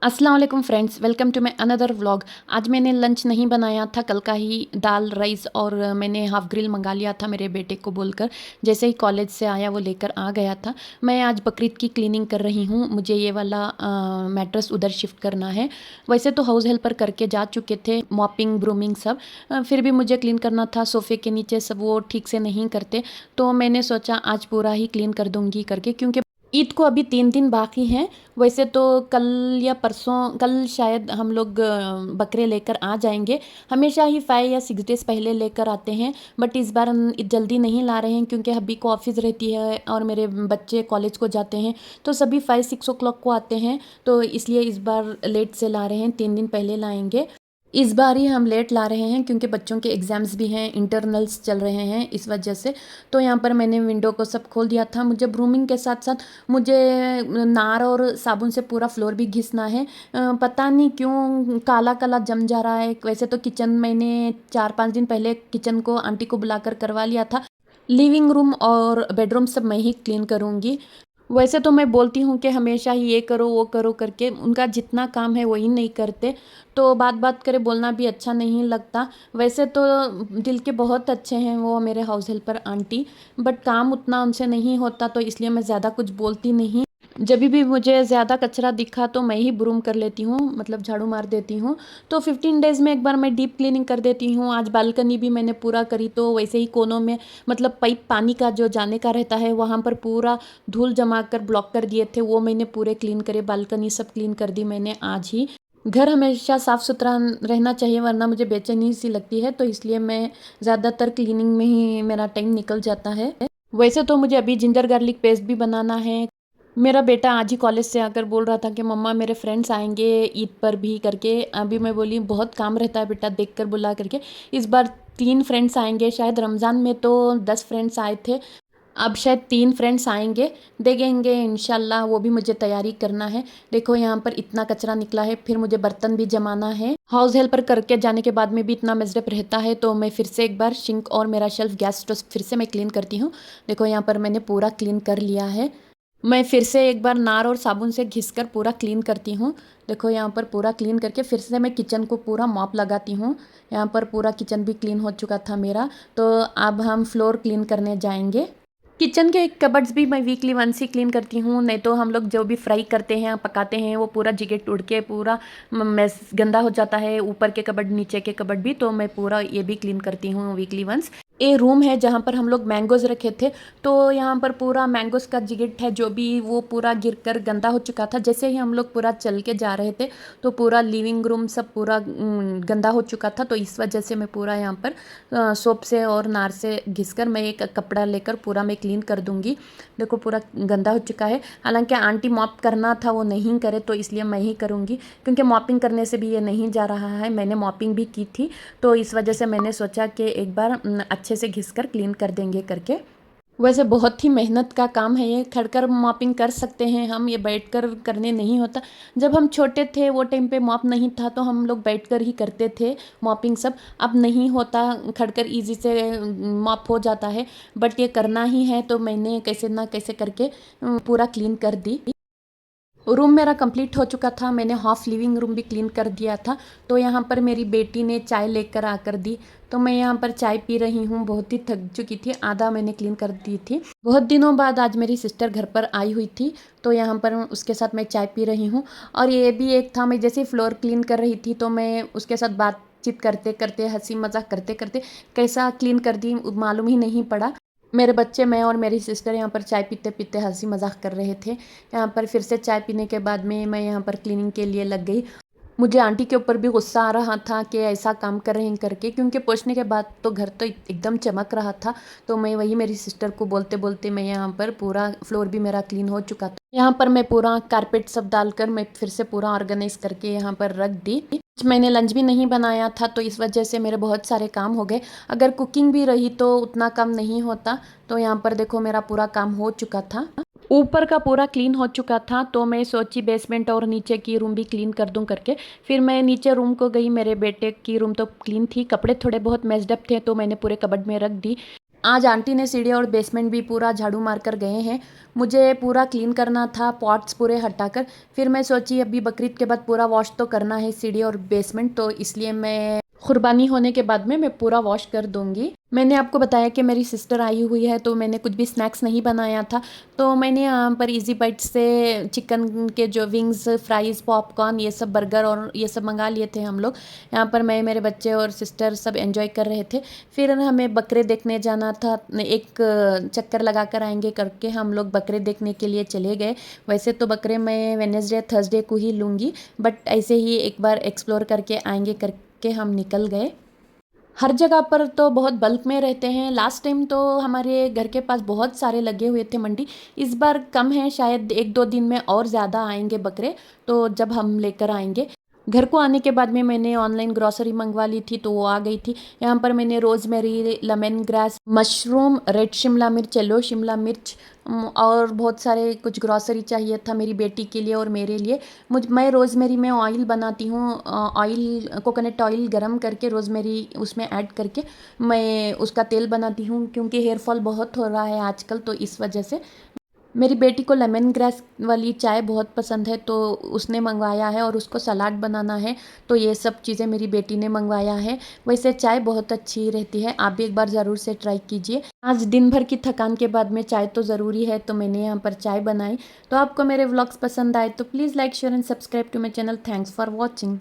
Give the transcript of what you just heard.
अस्सलाम वालेकुम friends, welcome to my another vlog. आज मैंने लंच नहीं बनाया था, कल का ही दाल राइस और मैंने हाफ़ ग्रिल मंगा लिया था मेरे बेटे को बोलकर। जैसे ही कॉलेज से आया वो लेकर आ गया था। मैं आज बकरीद की क्लीनिंग कर रही हूँ, मुझे ये वाला मैट्रेस उधर शिफ्ट करना है। वैसे तो हाउस हेल्पर करके जा चुके थे, मॉपिंग ब्रूमिंग सब, फिर भी मुझे क्लीन करना था। सोफ़े के नीचे सब वो ठीक से नहीं करते, तो मैंने सोचा आज पूरा ही क्लीन कर दूँगी करके, क्योंकि ईद को अभी 3 दिन बाकी हैं। वैसे तो कल या परसों, कल शायद हम लोग बकरे लेकर आ जाएंगे। हमेशा ही 5 या 6 डेज़ पहले लेकर आते हैं, बट इस बार हम जल्दी नहीं ला रहे हैं क्योंकि हब्बी को ऑफिस रहती है और मेरे बच्चे कॉलेज को जाते हैं, तो सभी 5-6 ओ क्लॉक को आते हैं। तो इसलिए इस बार लेट से ला रहे हैं, 3 दिन पहले लाएंगे। इस बार ही हम लेट ला रहे हैं क्योंकि बच्चों के एग्ज़ाम्स भी हैं, इंटरनल्स चल रहे हैं इस वजह से। तो यहाँ पर मैंने विंडो को सब खोल दिया था। मुझे ब्रूमिंग के साथ साथ मुझे नार और साबुन से पूरा फ्लोर भी घिसना है। पता नहीं क्यों काला काला जम जा रहा है। वैसे तो किचन मैंने 4-5 दिन पहले किचन को आंटी को बुलाकर करवा लिया था। लिविंग रूम और बेडरूम सब मैं ही क्लीन करूँगी। वैसे तो मैं बोलती हूँ कि हमेशा ही ये करो वो करो करके, उनका जितना काम है वही नहीं करते, तो बात बात करे बोलना भी अच्छा नहीं लगता। वैसे तो दिल के बहुत अच्छे हैं वो मेरे हाउस हेल्पर आंटी, बट काम उतना उनसे नहीं होता, तो इसलिए मैं ज़्यादा कुछ बोलती नहीं। जब भी मुझे ज़्यादा कचरा दिखा तो मैं ही ब्रूम कर लेती हूँ, मतलब झाड़ू मार देती हूँ। तो 15 डेज़ में एक बार मैं डीप क्लीनिंग कर देती हूँ। आज बालकनी भी मैंने पूरा करी, तो वैसे ही कोनों में, मतलब पाइप पानी का जो जाने का रहता है वहाँ पर पूरा धूल जमा कर ब्लॉक कर दिए थे, वो मैंने पूरे क्लीन करे। बालकनी सब क्लीन कर दी मैंने आज ही। घर हमेशा साफ़ सुथरा रहना चाहिए, वरना मुझे बेचैनी सी लगती है, तो इसलिए मैं ज़्यादातर क्लीनिंग में ही मेरा टाइम निकल जाता है। वैसे तो मुझे अभी जिंजर गार्लिक पेस्ट भी बनाना है। मेरा बेटा आज ही कॉलेज से आकर बोल रहा था कि मम्मा मेरे फ्रेंड्स आएंगे ईद पर भी करके। अभी मैं बोली बहुत काम रहता है बेटा, देख कर बुला करके। इस बार 3 फ्रेंड्स आएंगे, शायद रमज़ान में तो 10 फ्रेंड्स आए थे, अब शायद 3 फ्रेंड्स आएंगे, देखेंगे इंशाल्लाह। वो भी मुझे तैयारी करना है। देखो यहाँ पर इतना कचरा निकला है, फिर मुझे बर्तन भी जमाना है। हाउस हेल्पर करके जाने के बाद में भी इतना मेजरप रहता है, तो मैं फिर से एक बार सिंक और मेरा शेल्फ गैस स्टोव फिर से मैं क्लीन करती हूँ। देखो यहाँ पर मैंने पूरा क्लीन कर लिया है। मैं फिर से एक बार नार और साबुन से घिसकर पूरा क्लीन करती हूँ। देखो यहाँ पर पूरा क्लीन करके फिर से मैं किचन को पूरा मॉप लगाती हूँ। यहाँ पर पूरा किचन भी क्लीन हो चुका था मेरा, तो अब हम फ्लोर क्लीन करने जाएंगे। किचन के कबर्ड्स भी मैं वीकली वंस ही क्लीन करती हूँ, नहीं तो हम लोग जो भी फ्राई करते हैं पकाते हैं वो पूरा जिगेट उड़ के पूरा मैस गंदा हो जाता है। ऊपर के कबर्ड नीचे के कबर्ड भी, तो मैं पूरा ये भी क्लीन करती हूँ वीकली वंस। ये रूम है जहाँ पर हम लोग मैंगोज़ रखे थे, तो यहाँ पर पूरा मैंगोज़ का जिगेट है जो भी, वो पूरा गिर कर गंदा हो चुका था। जैसे ही हम लोग पूरा चल के जा रहे थे तो पूरा लिविंग रूम सब पूरा गंदा हो चुका था, तो इस वजह से मैं पूरा यहाँ पर सोप से और नार से घिसकर मैं एक कपड़ा लेकर पूरा मैं क्लीन कर दूँगी। देखो पूरा गंदा हो चुका है। हालांकि आंटी मॉप करना था, वो नहीं करे, तो इसलिए मैं ही करूँगी, क्योंकि मॉपिंग करने से भी ये नहीं जा रहा है। मैंने मॉपिंग भी की थी, तो इस वजह से मैंने सोचा कि एक बार अच्छे से घिसकर क्लीन कर देंगे करके। वैसे बहुत ही मेहनत का काम है ये, खड़कर मॉपिंग कर सकते हैं हम, ये बैठकर करने नहीं होता। जब हम छोटे थे वो टाइम पे मॉप नहीं था, तो हम लोग बैठकर ही करते थे मॉपिंग सब। अब नहीं होता, खड़कर इजी से मॉप हो जाता है, बट ये करना ही है, तो मैंने कैसे ना कैसे करके पूरा क्लीन कर दी। रूम मेरा कंप्लीट हो चुका था, मैंने हाफ लिविंग रूम भी क्लीन कर दिया था। तो यहाँ पर मेरी बेटी ने चाय लेकर आकर दी, तो मैं यहाँ पर चाय पी रही हूँ। बहुत ही थक चुकी थी, आधा मैंने क्लीन कर दी थी। बहुत दिनों बाद आज मेरी सिस्टर घर पर आई हुई थी, तो यहाँ पर उसके साथ मैं चाय पी रही हूँ। और ये भी एक था, मैं जैसे फ्लोर क्लीन कर रही थी तो मैं उसके साथ बातचीत करते करते, हंसी मजाक करते करते कैसा क्लीन कर दी मालूम ही नहीं पड़ा। मेरे बच्चे, मैं और मेरी सिस्टर यहाँ पर चाय पीते पीते हंसी मजाक कर रहे थे। यहाँ पर फिर से चाय पीने के बाद में मैं यहाँ पर क्लीनिंग के लिए लग गई। मुझे आंटी के ऊपर भी गुस्सा आ रहा था कि ऐसा काम कर रहे हैं करके, क्योंकि पोंछने के बाद तो घर तो एकदम चमक रहा था। तो मैं वही मेरी सिस्टर को बोलते बोलते मैं यहाँ पर पूरा फ्लोर भी मेरा क्लीन हो चुका था। यहाँ पर मैं पूरा कारपेट सब डालकर मैं फिर से पूरा ऑर्गेनाइज करके यहाँ पर रख दी। मैंने लंच भी नहीं बनाया था, तो इस वजह से मेरे बहुत सारे काम हो गए। अगर कुकिंग भी रही तो उतना काम नहीं होता। तो यहाँ पर देखो मेरा पूरा काम हो चुका था, ऊपर का पूरा क्लीन हो चुका था। तो मैं सोची बेसमेंट और नीचे की रूम भी क्लीन कर दूं करके। फिर मैं नीचे रूम को गई, मेरे बेटे की रूम तो क्लीन थी, कपड़े थोड़े बहुत मेस्ड अप थे तो मैंने पूरे कबर्ड में रख दी। आज आंटी ने सीढ़ी और बेसमेंट भी पूरा झाड़ू मार कर गए हैं। मुझे पूरा क्लीन करना था, पॉट्स पूरे हटाकर। फिर मैं सोची अभी बकरीद के बाद पूरा वॉश तो करना है सीढ़ी और बेसमेंट, तो इसलिए मैं कुर्बानी होने के बाद में मैं पूरा वॉश कर दूंगी। मैंने आपको बताया कि मेरी सिस्टर आई हुई है, तो मैंने कुछ भी स्नैक्स नहीं बनाया था, तो मैंने यहाँ पर इजी बाइट से चिकन के जो विंग्स, फ्राइज़, पॉपकॉर्न, ये सब बर्गर और ये सब मंगा लिए थे हम लोग। यहाँ पर मैं, मेरे बच्चे और सिस्टर सब एंजॉय कर रहे थे। फिर हमें बकरे देखने जाना था, एक चक्कर लगा कर आएंगे करके हम लोग बकरे देखने के लिए चले गए। वैसे तो बकरे मैं वेडनेसडे थर्सडे को ही लूँगी, बट ऐसे ही एक बार एक्सप्लोर करके आएंगे करके हम निकल गए। हर जगह पर तो बहुत बल्क में रहते हैं। लास्ट टाइम तो हमारे घर के पास बहुत सारे लगे हुए थे मंडी। इस बार कम है, शायद 1-2 दिन में और ज़्यादा आएंगे बकरे, तो जब हम लेकर आएंगे। घर को आने के बाद में मैंने ऑनलाइन ग्रॉसरी मंगवा ली थी, तो वो आ गई थी। यहाँ पर मैंने rosemary, lemon grass, mushroom, red Shimla मिर्च, येलो शिमला मिर्च और बहुत सारे कुछ ग्रॉसरी चाहिए था मेरी बेटी के लिए और मेरे लिए। मैं रोज़मेरी में ऑयल बनाती हूँ। ऑयल, कोकोनट ऑयल गरम करके रोज़मेरी उसमें ऐड करके मैं उसका तेल बनाती हूँ, क्योंकि हेयर फॉल बहुत हो रहा है आजकल, तो इस वजह से। मेरी बेटी को लेमन ग्रास वाली चाय बहुत पसंद है, तो उसने मंगवाया है, और उसको सलाद बनाना है, तो ये सब चीज़ें मेरी बेटी ने मंगवाया है। वैसे चाय बहुत अच्छी रहती है, आप भी एक बार ज़रूर से ट्राई कीजिए। आज दिन भर की थकान के बाद में चाय तो ज़रूरी है, तो मैंने यहाँ पर चाय बनाई। तो आपको मेरे व्लॉग्स पसंद आए तो please like, share and subscribe to my channel. Thanks for watching.